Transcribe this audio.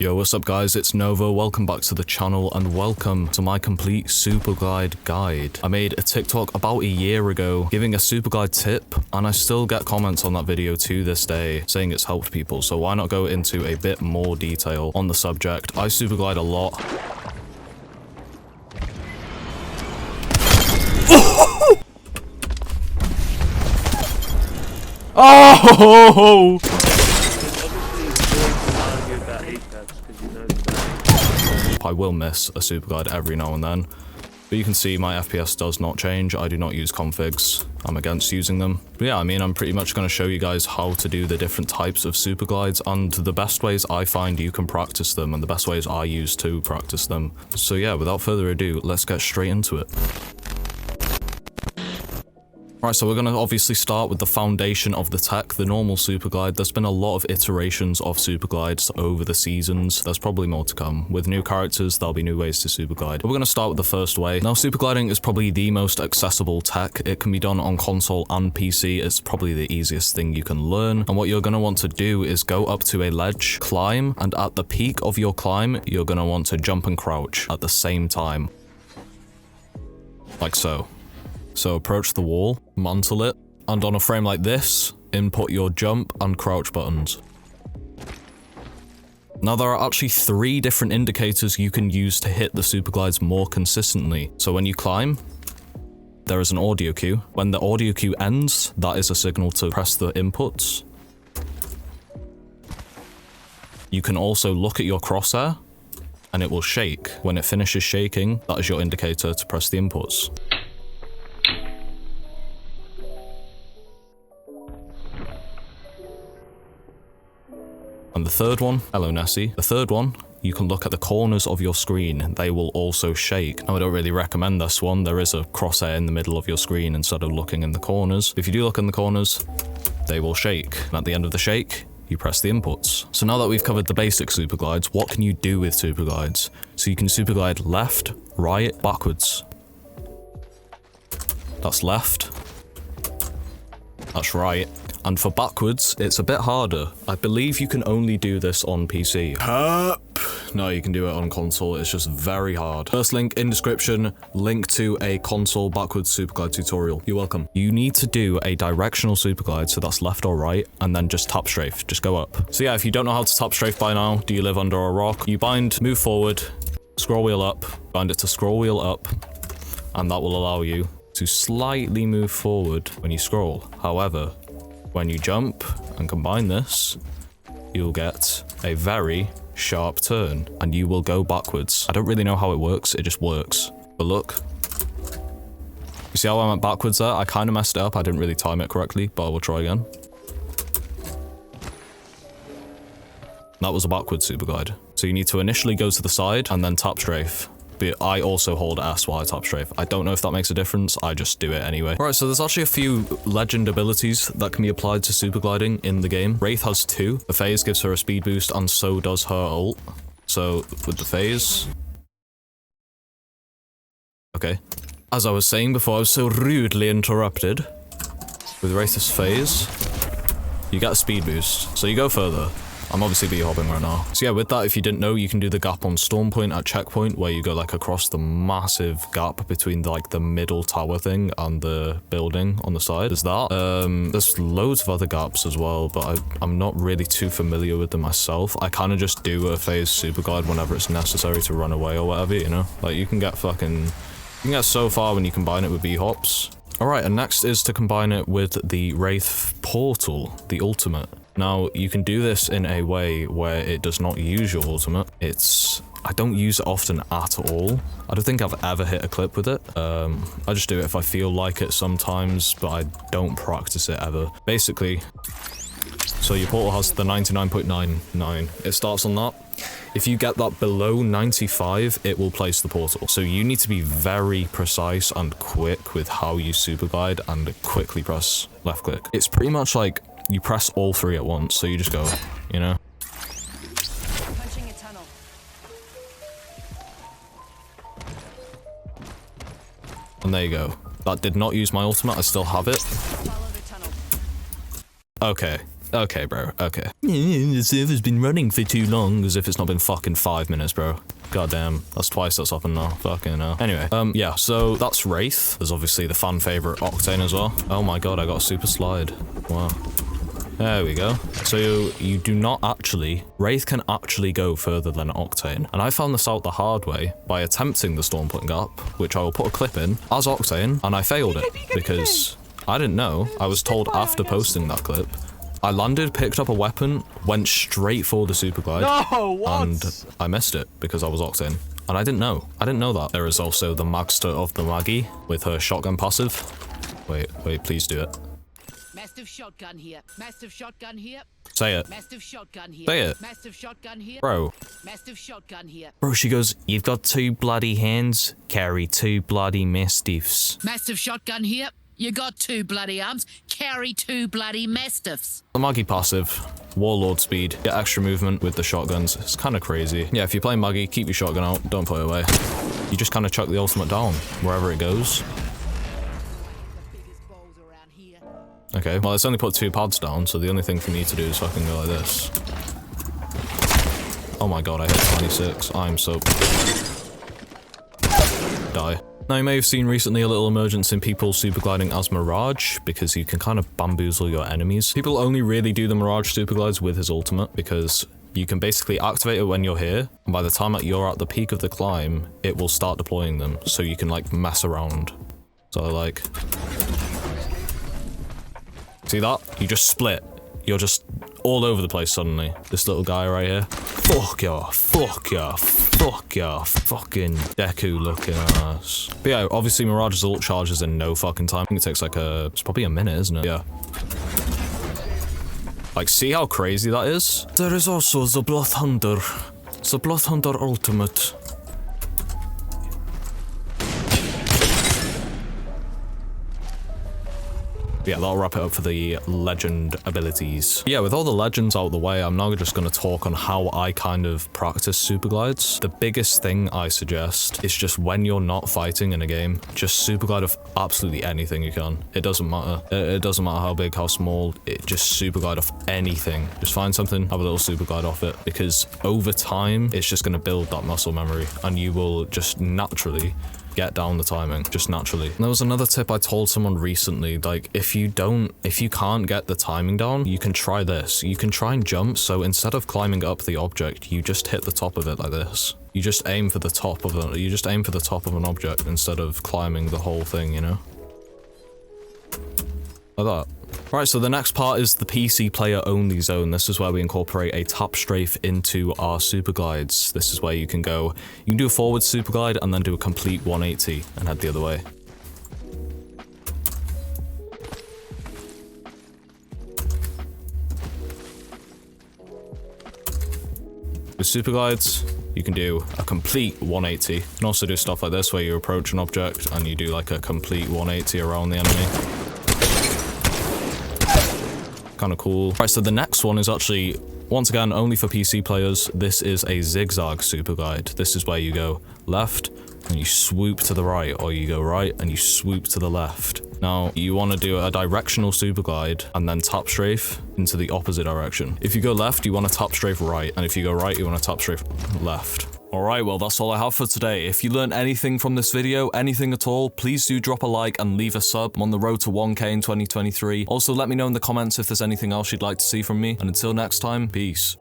Yo, what's up guys, it's Novo, welcome back to the channel and welcome to my complete Superglide guide. I made a TikTok about a year ago giving a Superglide tip and I still get comments on that video to this day saying it's helped people, so why not go into a bit more detail on the subject. I Superglide a lot. Oh! I will miss a Superglide every now and then, but you can see my FPS does not change. I do not use configs. I'm against using them. But yeah, I mean, I'm pretty much going to show you guys how to do the different types of Superglides and the best ways I find you can practice them and the best ways I use to practice them. So yeah, without further ado, let's get straight into it. Right, so we're going to obviously start with the foundation of the tech, the normal Superglide. There's been a lot of iterations of Superglides over the seasons. There's probably more to come. With new characters, there'll be new ways to Superglide. But we're going to start with the first way. Now, Supergliding is probably the most accessible tech. It can be done on console and PC. It's probably the easiest thing you can learn. And what you're going to want to do is go up to a ledge, climb, and at the peak of your climb, you're going to want to jump and crouch at the same time. Like so. So approach the wall, mantle it, and on a frame like this, input your jump and crouch buttons. Now there are actually 3 different indicators you can use to hit the Superglides more consistently. So when you climb, there is an audio cue. When the audio cue ends, that is a signal to press the inputs. You can also look at your crosshair, and it will shake. When it finishes shaking, that is your indicator to press the inputs. And the third one, hello Nessie, the third one, you can look at the corners of your screen. They will also shake. Now I don't really recommend this one. There is a crosshair in the middle of your screen instead of looking in the corners. If you do look in the corners, they will shake. And at the end of the shake, you press the inputs. So now that we've covered the basic Superglides, what can you do with Superglides? So you can Superglide left, right, backwards. That's left. That's right. And for backwards, it's a bit harder. I believe you can only do this on PC. No, you can do it on console. It's just very hard. First link in description, link to a console backwards Superglide tutorial. You're welcome. You need to do a directional Superglide, so that's left or right, and then just tap strafe. Just go up. So yeah, if you don't know how to tap strafe by now, do you live under a rock? You bind, move forward, scroll wheel up, bind it to scroll wheel up, and that will allow you to slightly move forward when you scroll. However, when you jump and combine this, you'll get a very sharp turn and you will go backwards. I don't really know how it works, it just works. But look. You see how I went backwards there? I kind of messed it up, I didn't really time it correctly, but I will try again. That was a backwards Superglide. So you need to initially go to the side and then tap strafe. But I also hold S while I tap strafe. I don't know if that makes a difference, I just do it anyway. Alright, so there's actually a few legend abilities that can be applied to Supergliding in the game. Wraith has 2. The phase gives her a speed boost and so does her ult. So with the phase... Okay. As I was saying before, I was so rudely interrupted. With Wraith's phase, you get a speed boost, so you go further. I'm obviously B-hopping right now. So yeah, with that, if you didn't know, you can do the gap on Storm Point at checkpoint, where you go like across the massive gap between like the middle tower thing and the building on the side. There's that. There's loads of other gaps as well, but I'm not really too familiar with them myself. I kind of just do a phase Superglide whenever it's necessary to run away or whatever, you know? Like you can get so far when you combine it with B-hops. Alright, and next is to combine it with the Wraith Portal, the ultimate. Now, you can do this in a way where it does not use your ultimate. I don't use it often at all. I don't think I've ever hit a clip with it. I just do it if I feel like it sometimes, but I don't practice it ever. Basically, so your portal has the 99.99. It starts on that. If you get that below 95, it will place the portal. So you need to be very precise and quick with how you Superglide and quickly press left click. It's pretty much like you press all 3 at once, so you just go, you know? Punching a tunnel. And there you go. That did not use my ultimate, I still have it. Follow the tunnel. Okay, Okay, bro. Okay. The server's been running for too long, as if it's not been fucking 5 minutes, bro. Goddamn, that's twice that's happened now. Fucking hell. Anyway, yeah, so that's Wraith. There's obviously the fan favorite Octane as well. Oh my god, I got a super slide. Wow. There we go. So you do not actually, Wraith can actually go further than Octane. And I found this out the hard way by attempting the storm point gap, which I will put a clip in, as Octane, and I failed it because I didn't know. I was told after posting that clip. I landed, picked up a weapon, went straight for the Superglide, No, what? and I missed it because I was Octane. And I didn't know. I didn't know that. There is also the Magster of the Maggie with her shotgun passive. Wait, please do it. Massive shotgun here. Massive shotgun here. Say it. Massive shotgun here. Say it. Massive shotgun here. Bro. Massive shotgun here. Bro, she goes, you've got 2 bloody hands, carry 2 bloody mastiffs. Massive shotgun here. You got 2 bloody arms. Carry 2 bloody mastiffs. The Maggie passive, Warlord speed, get extra movement with the shotguns. It's kind of crazy. Yeah, if you're playing Maggie, keep your shotgun out, don't put it away. You just kind of chuck the ultimate down, wherever it goes. Okay, well, it's only put 2 pads down, so the only thing for me to do is fucking go like this. Oh my god, I hit 26. I'm so... Die. Now, you may have seen recently a little emergence in people supergliding as Mirage, because you can kind of bamboozle your enemies. People only really do the Mirage superglides with his ultimate, because you can basically activate it when you're here, and by the time that you're at the peak of the climb, it will start deploying them, so you can, like, mess around. So, like... See that? You just split. You're just all over the place suddenly. This little guy right here. Fuck off. Fuck off. Fuck off. Fucking Deku looking ass. But yeah, obviously Mirage's ult charges in no fucking time. I think it takes like it's probably a minute, isn't it? Yeah. Like, see how crazy that is? There is also the Bloodhunter. The Bloodhunter ultimate. Yeah, that'll wrap it up for the legend abilities. Yeah, with all the legends out of the way, I'm now just going to talk on how I kind of practice Superglides. The biggest thing I suggest is just when you're not fighting in a game, just Superglide off absolutely anything you can. It doesn't matter. It doesn't matter how big, how small, just Superglide off anything. Just find something, have a little Superglide off it, because over time, it's just going to build that muscle memory, and you will just naturally get down the timing, just naturally. And there was another tip I told someone recently, like, if you can't get the timing down, you can try this. You can try and jump, so instead of climbing up the object, you just hit the top of it like this. You just aim for the top of an object instead of climbing the whole thing, you know? Like that. Right, so the next part is the PC player only zone. This is where we incorporate a tap strafe into our Superglides. This is where you can do a forward Superglide and then do a complete 180 and head the other way. With Superglides, you can do a complete 180. You can also do stuff like this where you approach an object and you do like a complete 180 around the enemy. Kind of cool. Right, so the next one is actually, once again, only for PC players. This is a zigzag Superglide. This is where you go left and you swoop to the right, or you go right and you swoop to the left. Now, you want to do a directional Superglide and then tap strafe into the opposite direction. If you go left, you want to tap strafe right, and if you go right, you want to tap strafe left. Alright, well, that's all I have for today. If you learned anything from this video, anything at all, please do drop a like and leave a sub. I'm on the road to 1K in 2023. Also, let me know in the comments if there's anything else you'd like to see from me. And until next time, peace.